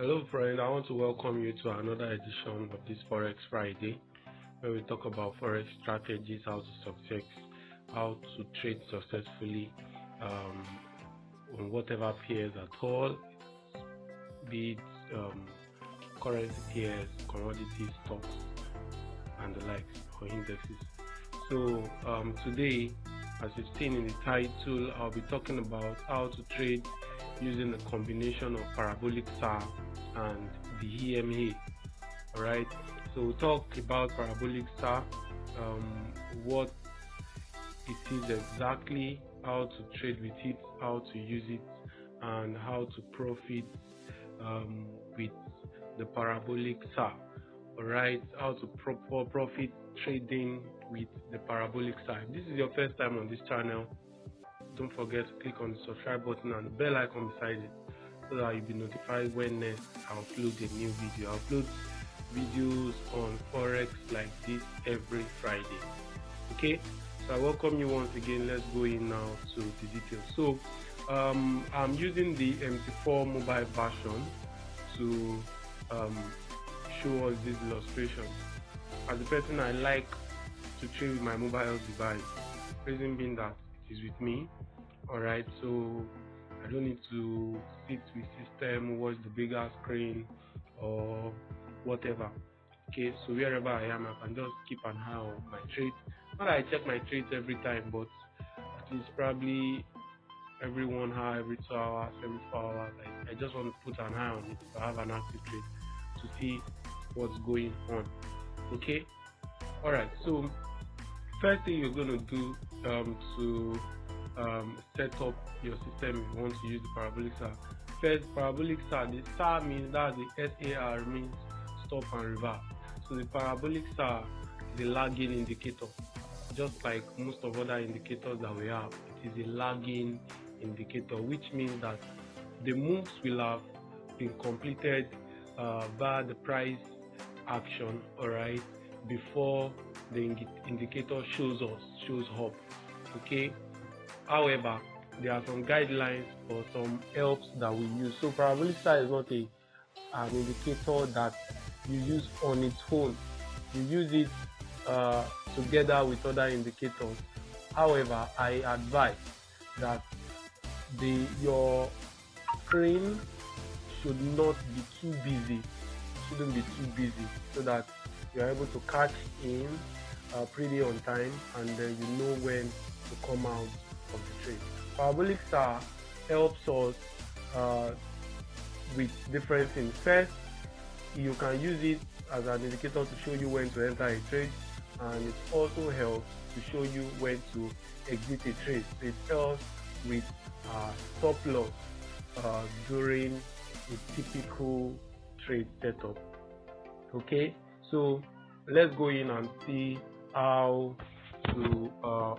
Hello friend, I want to welcome you to another edition of this Forex Friday, where we talk about Forex strategies, how to trade successfully on whatever pairs at all, be it currency pairs, commodities, stocks, and the likes, or indexes. So today, as you've seen in the title, I'll be talking about how to trade using a combination of Parabolic Sar and the EMA. Alright, so we'll talk about Parabolic Star, what it is exactly, how to trade with it, how to use it, and how to profit with the Parabolic Star. Alright, how to profit trading with the Parabolic Star. If this is your first time on this channel, don't forget to click on the subscribe button and the bell icon beside it, so that you'll be notified when next I upload a new video. I upload videos on Forex like this every Friday. Okay, so I welcome you once again. Let's go in now to the details. So I'm using the MT4 mobile version to show us this illustration. As a person, I like to trade with my mobile device, reason being that it is with me. Alright, so I don't need to sit with system, watch the bigger screen or whatever. Okay, so wherever I am, I can just keep an eye on my trades. Not that I check my trades every time, but it is probably every 1 hour, every 2 hours, every 4 hours. I just want to put an eye on it if I have an active trade to see what's going on. Okay, alright, so first thing you're going to do to set up your system if you want to use the Parabolic Sar. First, Parabolic Sar, the SAR means, that's the SAR, means stop and reverse. So the Parabolic Sar is a lagging indicator, just like most of other indicators that we have. It is a lagging indicator, which means that the moves will have been completed via the price action, alright, before the indicator shows up. Okay, however, there are some guidelines or some helps that we use. So Parabolic Sar is not an indicator that you use on its own. You use it together with other indicators. However, I advise that your screen should not be too busy. Shouldn't be too busy, so that you are able to catch in pretty on time, and then you know when to come out of the trade. Parabolic Star helps us with different things. First, you can use it as an indicator to show you when to enter a trade, and it also helps to show you when to exit a trade. So it helps with stop loss during a typical trade setup. Okay, so let's go in and see how to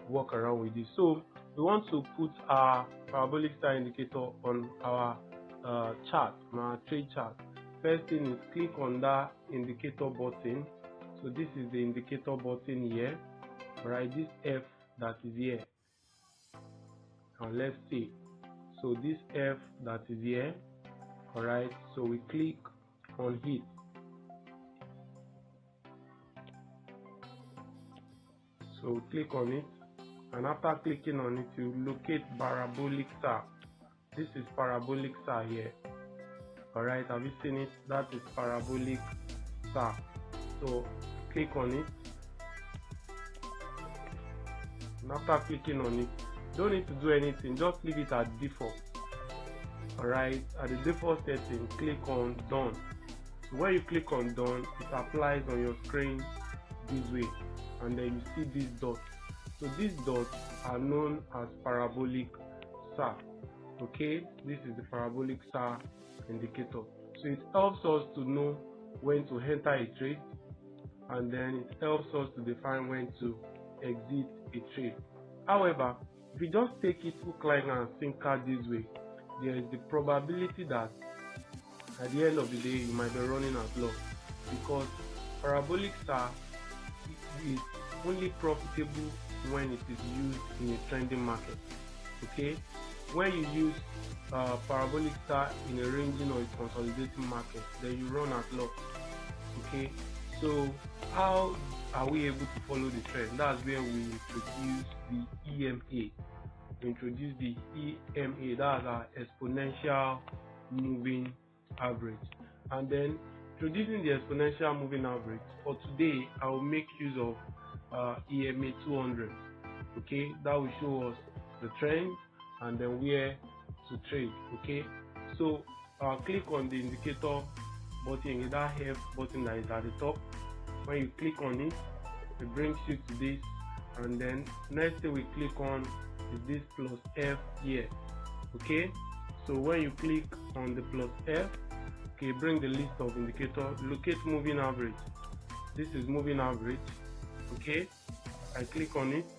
work around with this. So we want to put our Parabolic Star indicator on our chart, on our trade chart. First thing is click on that indicator button. So this is the indicator button here, right? This F that is here. Now let's see. So this F that is here, alright, so we click on it. So click on it, and after clicking on it, you locate Parabolic Star. This is Parabolic Star here. Alright, have you seen it? That is Parabolic Star. So click on it, and after clicking on it, don't need to do anything, just leave it at default. Alright, at the default setting, click on Done. So when you click on Done, it applies on your screen this way, and then you see these dots. So these dots are known as Parabolic Sar. Okay, this is the Parabolic Sar indicator. So it helps us to know when to enter a trade, and then it helps us to define when to exit a trade. However, if you just take it hook, line and sinker this way, there is the probability that at the end of the day you might be running at loss, because Parabolic Sar is only profitable when it is used in a trending market. Okay, when you use Parabolic Star in a ranging or a consolidating market, then you run at loss. Okay, so how are we able to follow the trend? That's where we introduce the EMA. We introduce the EMA, that's our exponential moving average. And then introducing the exponential moving average, for today I will make use of EMA 200. Okay, that will show us the trend and then where to trade. Okay, so click on the indicator button, that F button that is at the top. When you click on it, it brings you to this, and then next thing we click on is this plus F here. Okay, so when you click on the plus F, okay, bring the list of indicators, locate moving average. This is moving average. Okay, I click on it,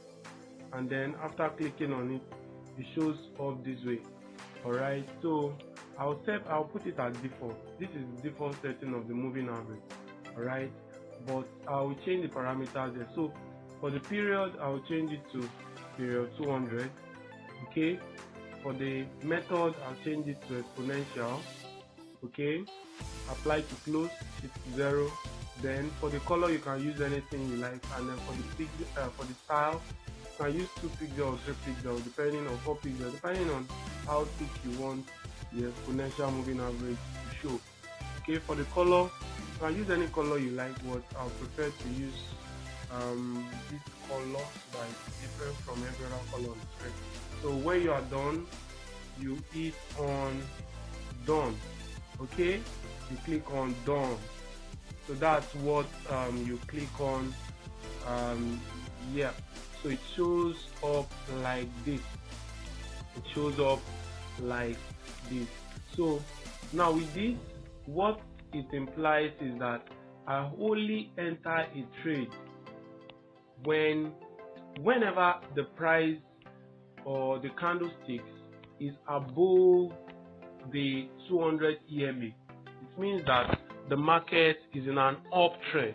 and then after clicking on it, it shows up this way. Alright, so I'll put it as default. This is the default setting of the moving average. Alright, but I will change the parameters there. So for the period, I will change it to period 200. Okay, for the method, I'll change it to exponential. Okay, apply to close, it's 0. Then for the color, you can use anything you like, and then for the style, you can use 2 pixels or 3 pixels, depending on 4 pixels, depending on how thick you want the exponential moving average to show. Okay, for the color, you can use any color you like, but I prefer to use this color that is different from every other color on the screen. So when you are done, you hit on done. Okay, you click on done. So that's what you click on. Yeah, so it shows up like this. It shows up like this. So now with this, what it implies is that I only enter a trade whenever the price or the candlesticks is above the 200 EMA. It means that the market is in an uptrend.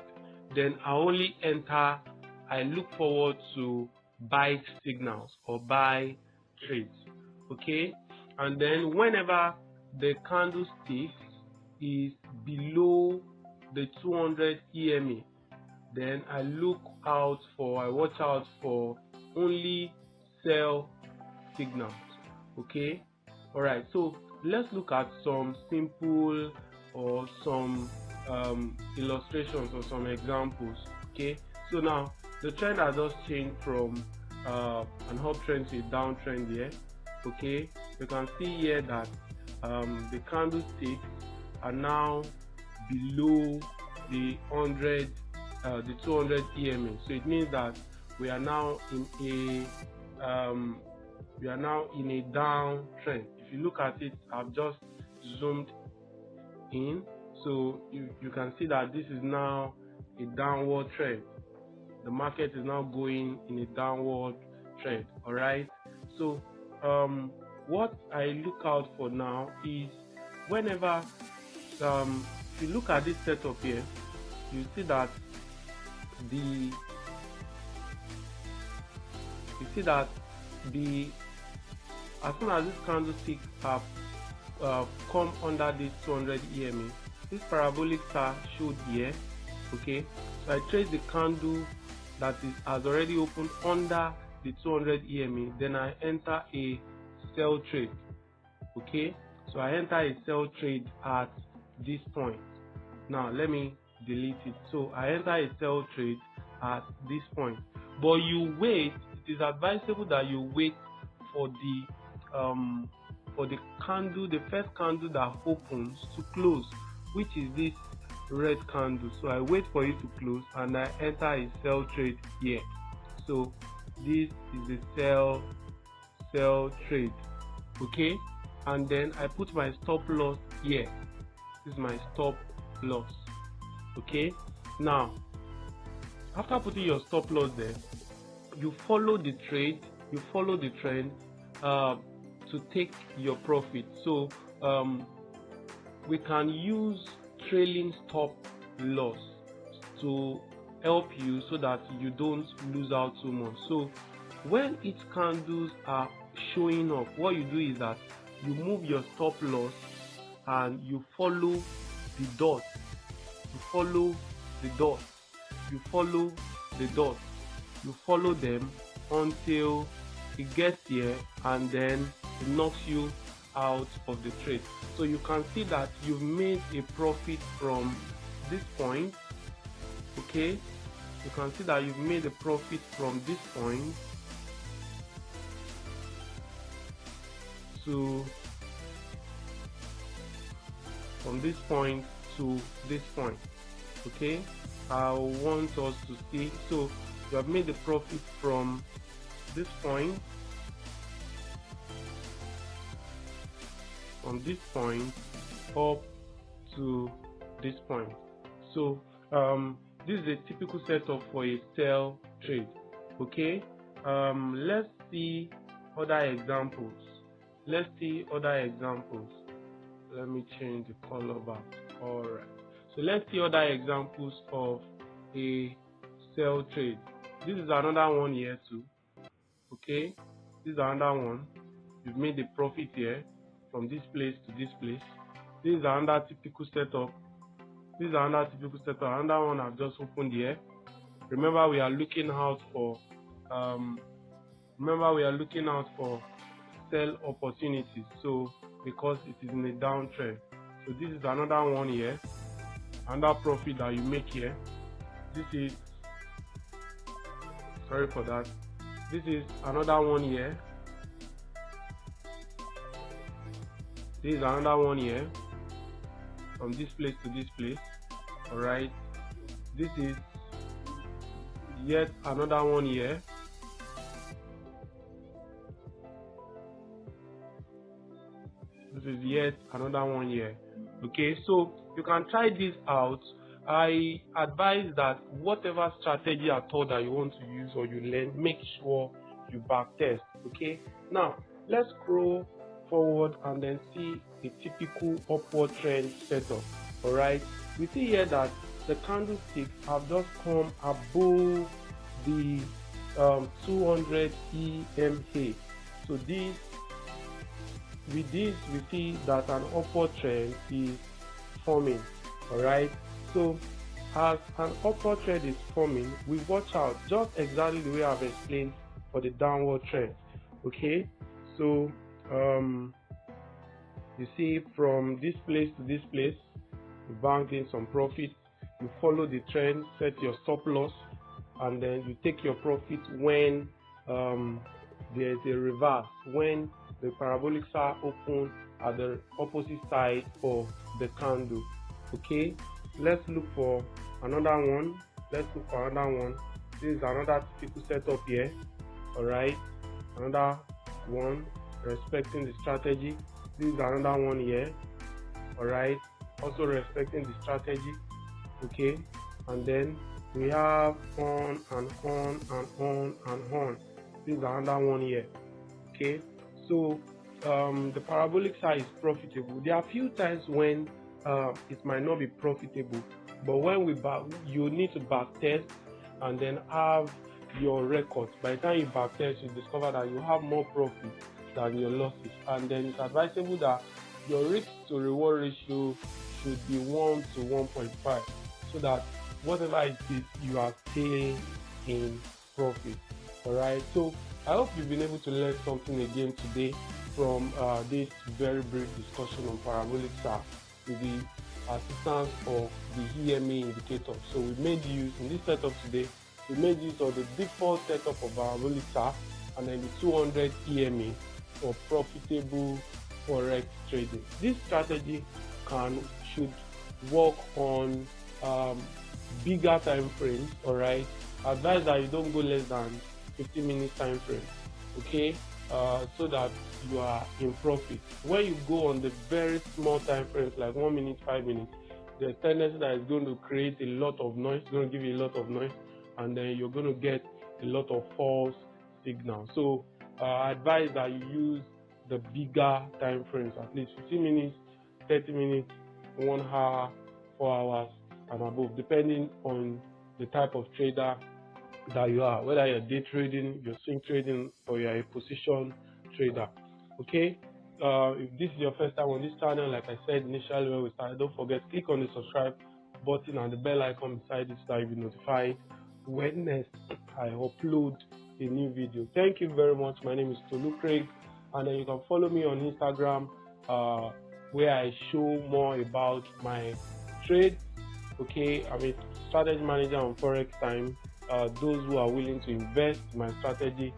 Then I look forward to buy signals or buy trades. Okay, and then whenever the candlestick is below the 200 EMA, then I watch out for only sell signals. Okay, all right, so let's look at some simple or some illustrations or some examples. Okay, so now the trend has just changed from an uptrend to a downtrend here. Okay, you can see here that the candlesticks are now below the 200 EMA. So it means that we are now in a downtrend. If you look at it, I've just zoomed in, so you can see that this is now a downward trend. The market is now going in a downward trend. All right, so what I look out for now is whenever if you look at this setup here, you see that as soon as this candlestick have come under this 200 EMA, this parabolic star showed here. Okay, so I trace the candle that has already opened under the 200 EMA, then I enter a sell trade. Okay, so I enter a sell trade at this point. Now let me delete it. So I enter a sell trade at this point, but you wait. It is advisable that you wait for the candle, the first candle that opens, to close, which is this red candle. So I wait for it to close and I enter a sell trade here. So this is the sell trade. Okay, and then I put my stop loss here. This is my stop loss. Okay, now after putting your stop loss there, you follow the trade, you follow the trend to take your profit. So we can use trailing stop loss to help you so that you don't lose out too much. So when each candles are showing up, what you do is that you move your stop loss and you follow the dot. You follow the dot. You follow the dot. You follow them until it gets here, and then it knocks you out of the trade. So you can see that you've made a profit from this point. Okay, you can see that you've made a profit from this point to this point. Okay, I want us to see. So you have made a profit from this point, up to this point. So this is a typical setup for a sell trade. Okay, let's see other examples. Let me change the color back. Alright, so let's see other examples of a sell trade. This is another one here too. Okay, this is another one. You've made a profit here from this place to this place. This is another typical setup. Another one I've just opened here. Remember, we are looking out for sell opportunities. So because it is in a downtrend. So this is another one here. Another profit that you make here. This is another one here. This is another one here, from this place to this place. Alright, this is yet another one here. Okay, so you can try this out. I advise that whatever strategy at all that you want to use or you learn, make sure you back test. Okay, now let's scroll forward and then see a typical upward trend setup. Alright, we see here that the candlesticks have just come above the 200 EMA. So with this we see that an upward trend is forming. Alright, so as an upward trend is forming, we watch out just exactly the way I've explained for the downward trend. Okay, so you see from this place to this place, you bank in some profit, you follow the trend, set your stop loss, and then you take your profit when there's a reverse, when the parabolic star open at the opposite side of the candle. Okay, let's look for another one. This is another typical setup here. Alright, another one respecting the strategy. This is another one here. Alright, also respecting the strategy. Okay, and then we have on and on and on and on. This is another one here. Okay, so the parabolic star is profitable. There are a few times when it might not be profitable, but when you need to back test and then have your records. By the time you back test, you discover that you have more profit than your losses, and then it's advisable that your risk to reward ratio should be 1 to 1.5, so that whatever it is, you are staying in profit. Alright, so I hope you've been able to learn something again today from this very brief discussion on Parabolic Sar with the assistance of the EMA indicator. So we made use, in this setup today, we made use of the default setup of Parabolic Sar and then the 200 EMA for profitable Forex trading. This strategy should work on bigger time frames. Alright, advise that you don't go less than 15 minutes time frame. Okay, so that you are in profit. When you go on the very small time frames like 1 minute, 5 minutes, there's a tendency that it's going to create a lot of noise, it's going to give you a lot of noise, and then you're going to get a lot of false signals. So I advise that you use the bigger time frames, at least 15 minutes, 30 minutes, 1 hour, 4 hours and above, depending on the type of trader that you are, whether you're day trading, you're swing trading, or you're a position trader. Okay, if this is your first time on this channel, like I said initially when we started, don't forget, click on the subscribe button and the bell icon beside it so that you'll be notified when next I upload a new video. Thank you very much. My name is TOLU CRAIG, and then you can follow me on Instagram, where I show more about my trade. Okay, I'm a strategy manager on Forex Time. Those who are willing to invest in my strategy,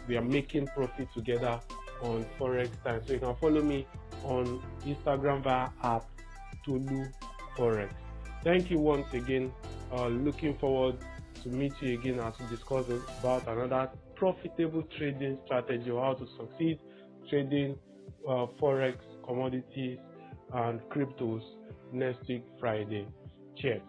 we are making profit together on Forex Time. So you can follow me on Instagram via @TOLU Forex. Thank you once again. Looking forward to meet you again as we discuss about another profitable trading strategy, or how to succeed trading Forex, commodities, and cryptos next week Friday. Cheers.